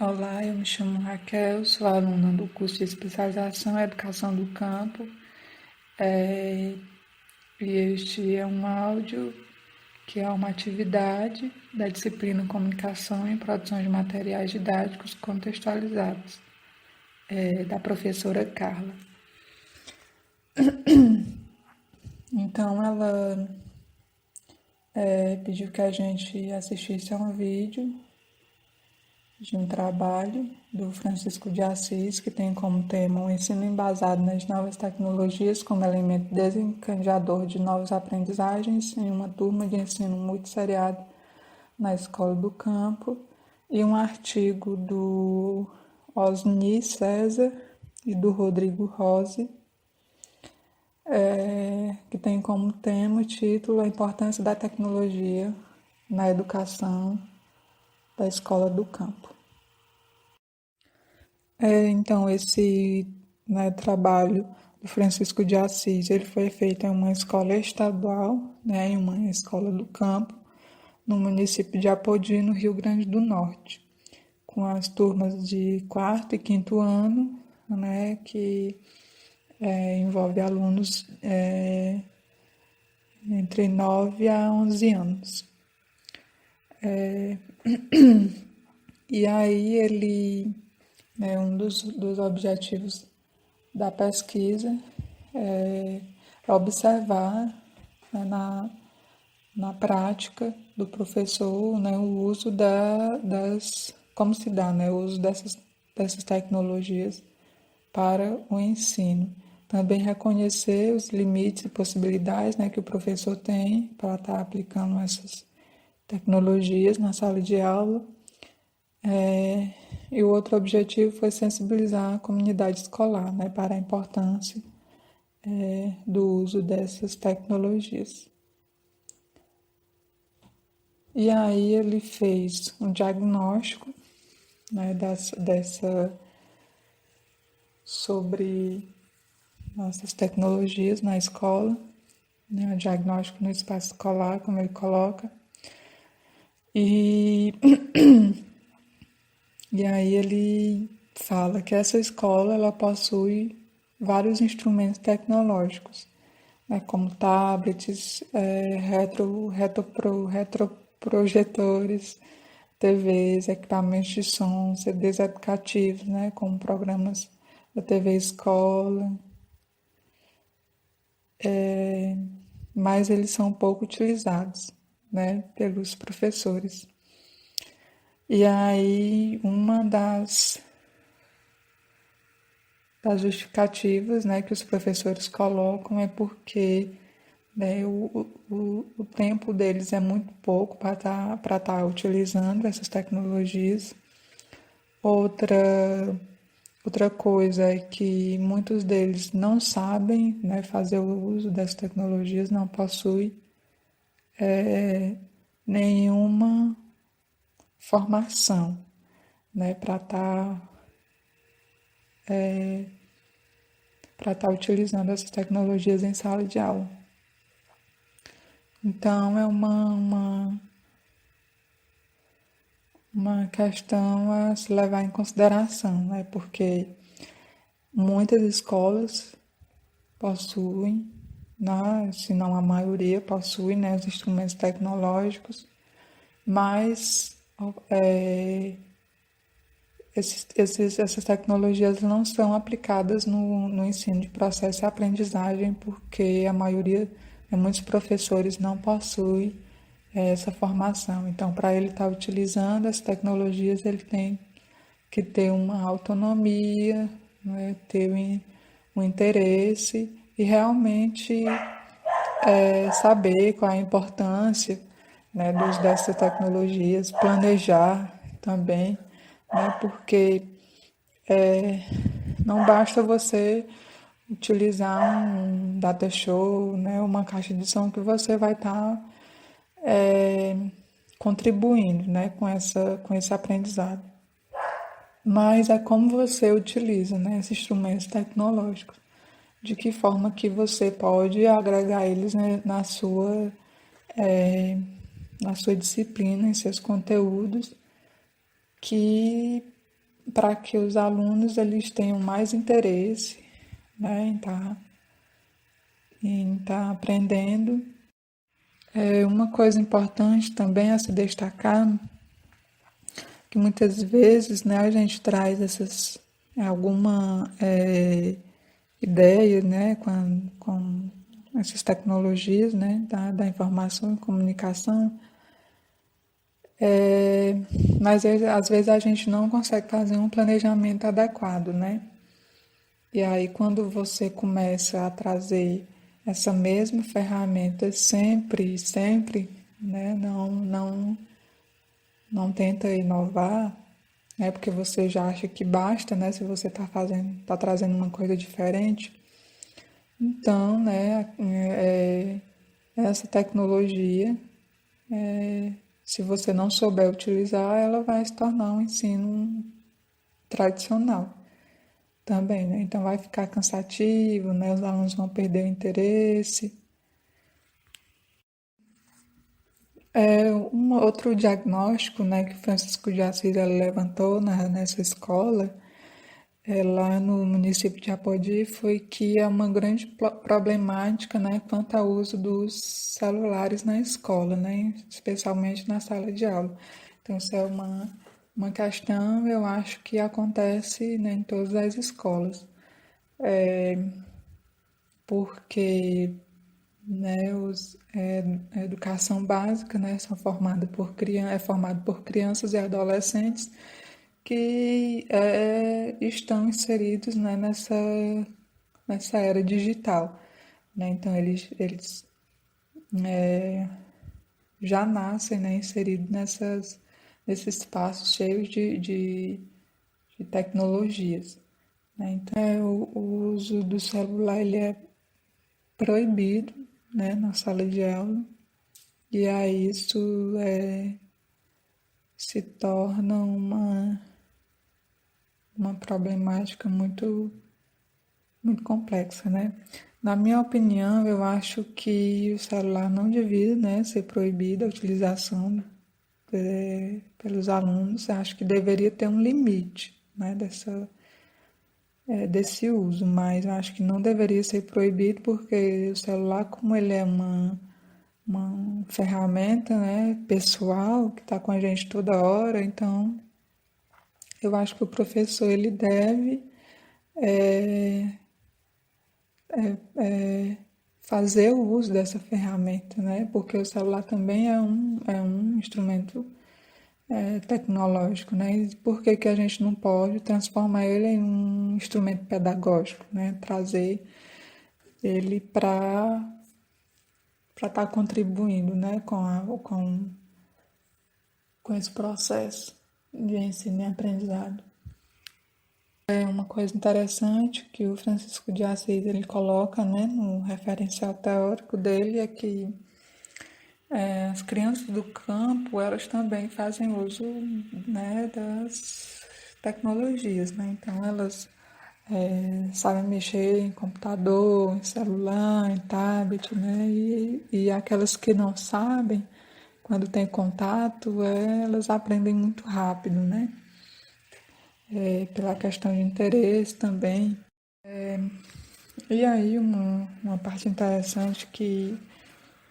Olá, eu me chamo Raquel, sou aluna do curso de especialização em Educação do Campo. E este é um áudio que é uma atividade da disciplina Comunicação e Produção de Materiais Didáticos Contextualizados, da professora Carla. Então, ela pediu que a gente assistisse a um vídeo de um trabalho do Francisco de Assis, que tem como tema o ensino embasado nas novas tecnologias como elemento desencadeador de novas aprendizagens em uma turma de ensino multisseriado na Escola do Campo, e um artigo do Osni César e do Rodrigo Rose, que tem como tema o título A Importância da Tecnologia na Educação da Escola do Campo. Então, esse trabalho do Francisco de Assis, ele foi feito em uma escola estadual, em uma escola do campo, no município de Apodi, no Rio Grande do Norte, com as turmas de quarto e quinto ano, que envolve alunos entre 9 a 11 anos. E aí um dos objetivos da pesquisa é observar, na prática do professor, o uso como se dá, o uso dessas tecnologias para o ensino. Também reconhecer os limites e possibilidades, que o professor tem para estar aplicando essas tecnologias na sala de aula. E o outro objetivo foi sensibilizar a comunidade escolar, para a importância do uso dessas tecnologias. E aí ele fez um diagnóstico, sobre essas tecnologias na escola, o diagnóstico no espaço escolar, como ele coloca. E aí ele fala que essa escola ela possui vários instrumentos tecnológicos, como tablets, retroprojetores, TVs, equipamentos de som, CDs educativos, como programas da TV Escola, mas eles são pouco utilizados, pelos professores. E aí uma das justificativas, que os professores colocam é porque o tempo deles é muito pouco para estar utilizando essas tecnologias. Outra coisa é que muitos deles não sabem, fazer o uso dessas tecnologias, não possuem nenhuma formação, para estar utilizando essas tecnologias em sala de aula. Então, é uma questão a se levar em consideração, porque muitas escolas possuem, se não a maioria, possuem os instrumentos tecnológicos, mas essas tecnologias não são aplicadas no ensino de processo de aprendizagem, porque a maioria, muitos professores não possuem essa formação. Então, para ele estar utilizando as tecnologias, ele tem que ter uma autonomia, ter um interesse e realmente saber qual a importância do uso dessas tecnologias, planejar também, porque não basta você utilizar um data show, uma caixa de som que você vai estar contribuindo, com esse aprendizado. Mas é como você utiliza, esses instrumentos tecnológicos, de que forma que você pode agregar eles, na sua disciplina, em seus conteúdos, que para que os alunos eles tenham mais interesse, né, em tá aprendendo. Uma coisa importante também a se destacar, que muitas vezes, né, a gente traz alguma ideia, né, com essas tecnologias, né, da informação e comunicação, mas às vezes a gente não consegue fazer um planejamento adequado, né? E aí quando você começa a trazer essa mesma ferramenta sempre, né, não tenta inovar, né, porque você já acha que basta, né, se você tá trazendo uma coisa diferente. Então, né, essa tecnologia, se você não souber utilizar, ela vai se tornar um ensino tradicional também, né? Então vai ficar cansativo, né? Os alunos vão perder o interesse. Um outro diagnóstico, né, que Francisco de Assis levantou nessa escola, lá no município de Apodi, foi que é uma grande problemática, né, quanto ao uso dos celulares na escola, né, especialmente na sala de aula. Então, isso é uma questão, eu acho que acontece, né, em todas as escolas, porque, né, a educação básica, né, é formada por crianças e adolescentes que estão inseridos, né, nessa era digital, né? Então eles já nascem, né, inseridos nesses espaços cheios de tecnologias, né? Então o uso do celular ele é proibido, né, na sala de aula, e aí isso se torna uma problemática muito complexa, né? Na minha opinião, eu acho que o celular não devia, né, ser proibida a utilização pelos alunos. Eu acho que deveria ter um limite, né, desse uso, mas eu acho que não deveria ser proibido porque o celular, como ele é uma ferramenta, né, pessoal que está com a gente toda hora, então eu acho que o professor ele deve fazer o uso dessa ferramenta, né? Porque o celular também é um instrumento tecnológico, né? E por que que a gente não pode transformar ele em um instrumento pedagógico, né? Trazer ele para estar contribuindo, né? Com esse processo de ensino e aprendizado. Uma coisa interessante que o Francisco de Assis ele coloca, né, no referencial teórico dele é que as crianças do campo, elas também fazem uso, né, das tecnologias, né? Então, elas sabem mexer em computador, em celular, em tablet, né? E aquelas que não sabem, quando tem contato, elas aprendem muito rápido, né? Pela questão de interesse também. E aí, uma parte interessante que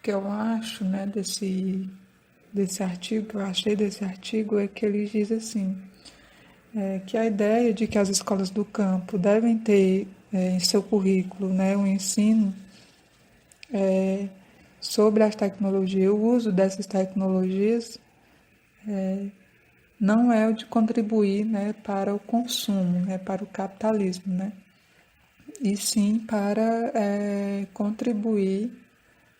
eu acho, né, desse artigo, que eu achei desse artigo, é que ele diz assim, que a ideia de que as escolas do campo devem ter em seu currículo, né, um ensino sobre as tecnologias, o uso dessas tecnologias, não é o de contribuir, né, para o consumo, né, para o capitalismo, né, e sim para contribuir,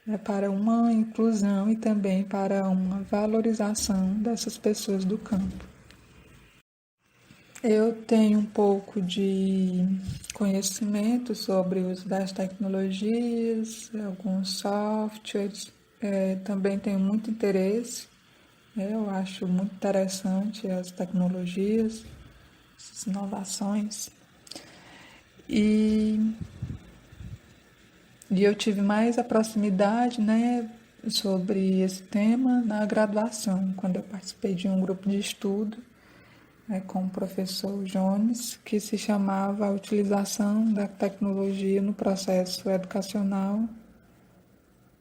né, para uma inclusão e também para uma valorização dessas pessoas do campo. Eu tenho um pouco de conhecimento sobre o uso das tecnologias, alguns softwares, também tenho muito interesse, né? Eu acho muito interessante as tecnologias, as inovações. E, e eu tive mais a proximidade, né, sobre esse tema na graduação, quando eu participei de um grupo de estudo com o professor Jones, que se chamava A Utilização da Tecnologia no Processo Educacional,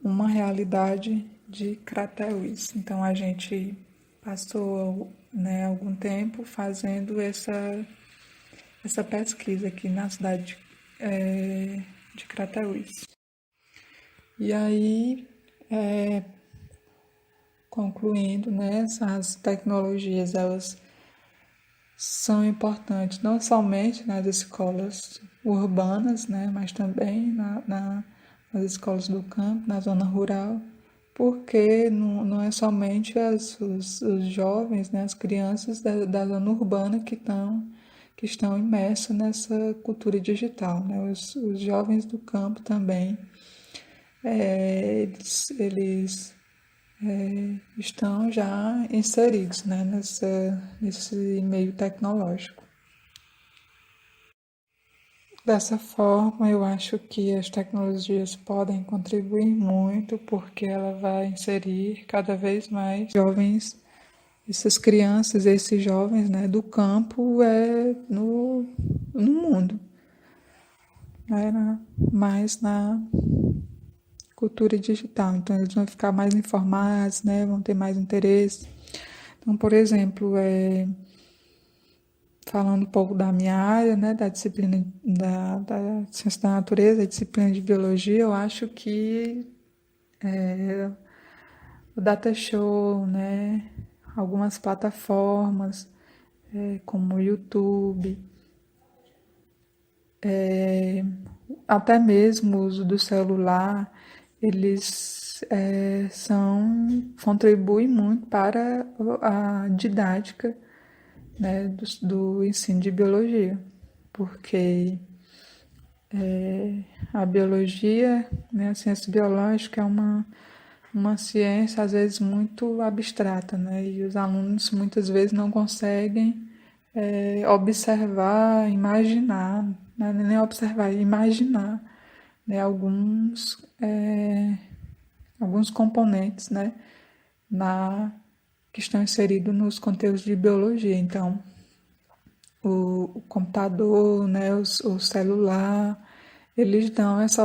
uma realidade de Crateús. Então a gente passou, algum tempo fazendo essa pesquisa aqui na cidade de Crateús. E aí, concluindo, né, essas tecnologias, elas são importantes não somente nas escolas urbanas, né, mas também nas escolas do campo, na zona rural, porque não é somente os jovens, né, as crianças da zona urbana que estão imersos nessa cultura digital, né, os jovens do campo também, eles estão já inseridos, né, nesse meio tecnológico. Dessa forma, eu acho que as tecnologias podem contribuir muito, porque ela vai inserir cada vez mais jovens, essas crianças, esses jovens, né, do campo no mundo, né, mais na cultura digital. Então, eles vão ficar mais informados, né, vão ter mais interesse. Então, por exemplo, falando um pouco da minha área, né, da disciplina da ciência da natureza, a disciplina de biologia, eu acho que o data show, né, algumas plataformas, como o YouTube, até mesmo o uso do celular, eles contribuem muito para a didática, né, do ensino de biologia, porque a biologia, né, a ciência biológica é uma ciência às vezes muito abstrata, né, e os alunos muitas vezes não conseguem observar, imaginar, né, nem observar, imaginar, né, alguns componentes, né, que estão inseridos nos conteúdos de biologia. Então, o computador, né, o celular, eles dão essa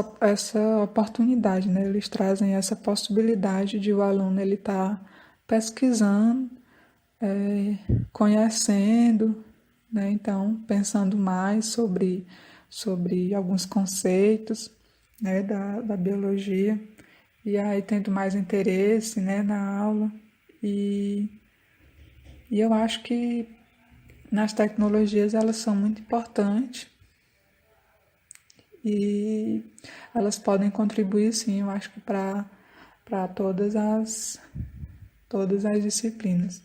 oportunidade, né? Eles trazem essa possibilidade de o aluno ele estar pesquisando, conhecendo, né? Então, pensando mais sobre alguns conceitos, né, da biologia, e aí tendo mais interesse, né, na aula. E, e eu acho que nas tecnologias elas são muito importantes e elas podem contribuir, sim, eu acho que para todas as disciplinas.